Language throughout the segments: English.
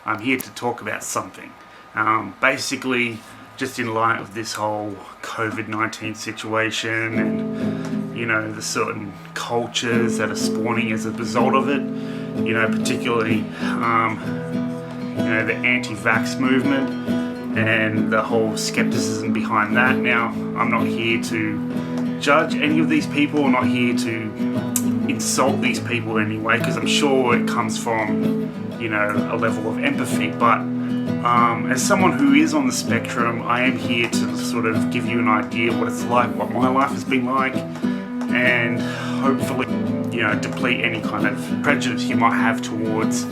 I'm here to talk about something. Basically, just in light of this whole COVID-19 situation and, you know, the certain cultures that are spawning as a result of it, you know, particularly, you know, the anti-vax movement and the whole skepticism behind that. Now, I'm not here to judge any of these people. I'm not here to insult these people in any way, because I'm sure it comes from, you know, a level of empathy. But as someone who is on the spectrum, I am here to sort of give you an idea of what it's like, what my life has been like, and hopefully, you know, deplete any kind of prejudice you might have towards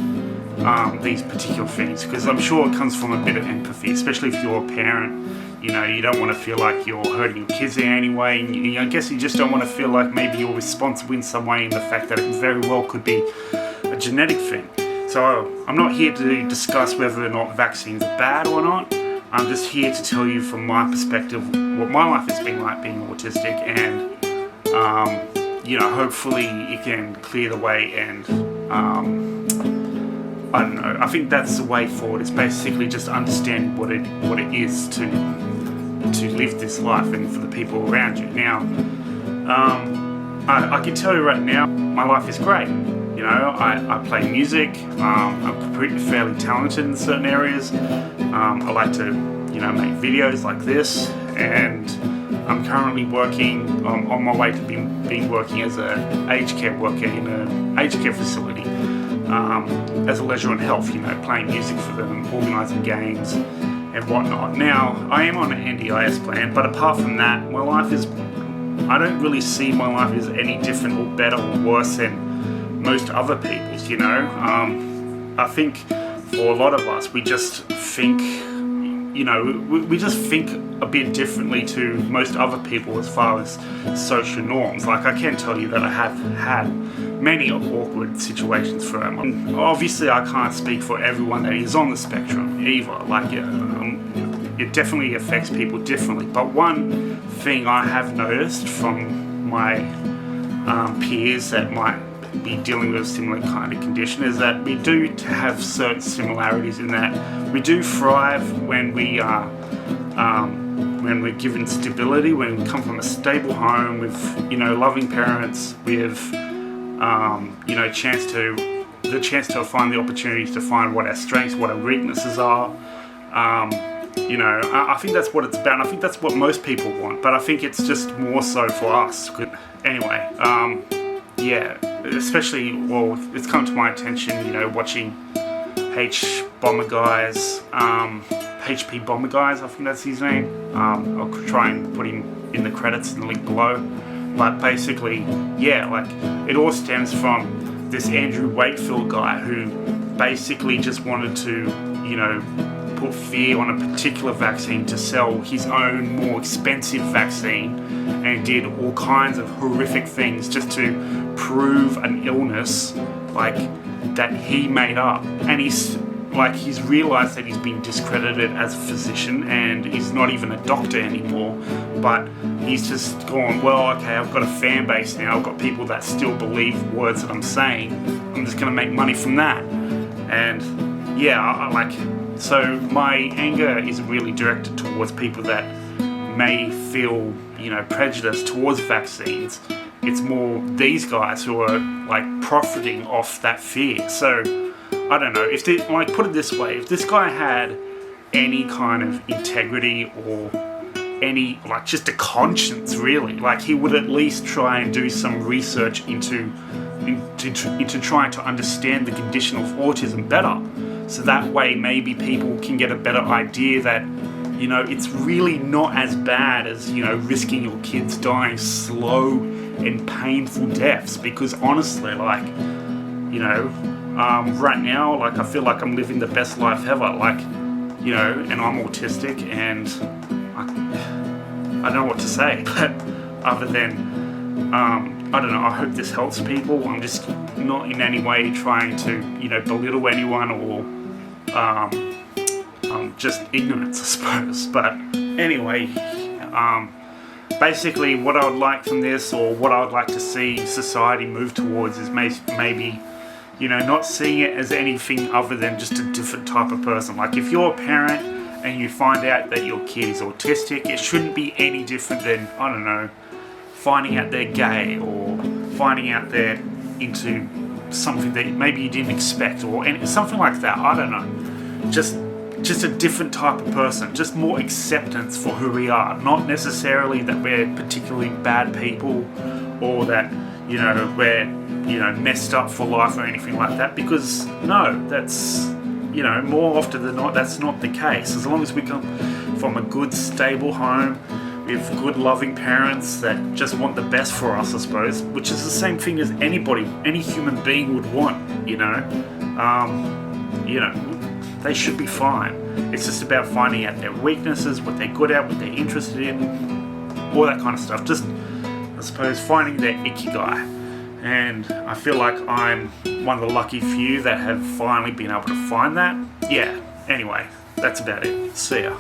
these particular things, because I'm sure it comes from a bit of empathy, especially if you're a parent. You know, you don't want to feel like you're hurting your kids in any way, and I guess you just don't want to feel like maybe you're responsible in some way in the fact that it very well could be a genetic thing. So I'm not here to discuss whether or not vaccines are bad or not. I'm just here to tell you from my perspective what my life has been like being autistic, and you know, hopefully it can clear the way, and I don't know, I think that's the way forward. It's basically just understanding what it is to live this life and for the people around you. Now, I can tell you right now, my life is great. You know, I play music. I'm fairly talented in certain areas. I like to, you know, make videos like this, and I'm currently working on my way to being working as an aged care worker in an aged care facility. As a leisure and health, you know, playing music for them, organising games and whatnot. Now, I am on an NDIS plan, but apart from that, my life is, I don't really see my life as any different or better or worse than most other people's, you know. I think for a lot of us, we just think, you know, we just think a bit differently to most other people as far as social norms. Like, I can tell you that I have had many awkward situations for them. Obviously, I can't speak for everyone that is on the spectrum either. Like, it definitely affects people differently. But one thing I have noticed from my peers that might be dealing with a similar kind of condition is that we do have certain similarities in that we do thrive when we are when we're given stability, when we come from a stable home with, you know, loving parents, with you know, chance to find the opportunities to find what our strengths, what our weaknesses are. You know, I think that's what it's about, and I think that's what most people want, but I think it's just more so for us. Anyway, yeah, especially, well, it's come to my attention, you know, watching HP Bomber Guys, I think that's his name. I'll try and put him in the credits in the link below. But basically, yeah, like, it all stems from this Andrew Wakefield guy who basically just wanted to, you know, put fear on a particular vaccine to sell his own more expensive vaccine, and did all kinds of horrific things just to prove an illness, like, that he made up. And he's realised that he's been discredited as a physician, and he's not even a doctor anymore, but he's just gone, well, okay, I've got a fan base now, I've got people that still believe words that I'm saying, I'm just going to make money from that. And yeah, so my anger is really directed towards people that may feel, you know, prejudice towards vaccines. It's more these guys who are, like, profiting off that fear. So I don't know, if they, like, put it this way, if this guy had any kind of integrity or any, like, just a conscience, really, like, he would at least try and do some research into trying to understand the condition of autism better, so that way maybe people can get a better idea that, you know, it's really not as bad as, you know, risking your kids dying slow and painful deaths. Because honestly, like, you know, right now, like, I feel like I'm living the best life ever, like, you know, and I'm autistic, and I don't know what to say, but other than, I don't know, I hope this helps people. I'm just not in any way trying to, you know, belittle anyone or just ignorance, I suppose. But anyway, basically what I would like from this, or what I would like to see society move towards, is maybe not seeing it as anything other than just a different type of person. Like if you're a parent and you find out that your kid is autistic, it shouldn't be any different than, I don't know, finding out they're gay or finding out they're into something that maybe you didn't expect or something like that. I don't know. Just a different type of person. Just more acceptance for who we are. Not necessarily that we're particularly bad people or that, we're, messed up for life or anything like that. Because no, that's, more often than not, that's not the case. As long as we come from a good, stable home with good, loving parents that just want the best for us, I suppose, which is the same thing as any human being would want, they should be fine. It's just about finding out their weaknesses, what they're good at, what they're interested in, all that kind of stuff. Just, I suppose, finding their ikigai. And I feel like I'm one of the lucky few that have finally been able to find that. Yeah, anyway, that's about it. See ya.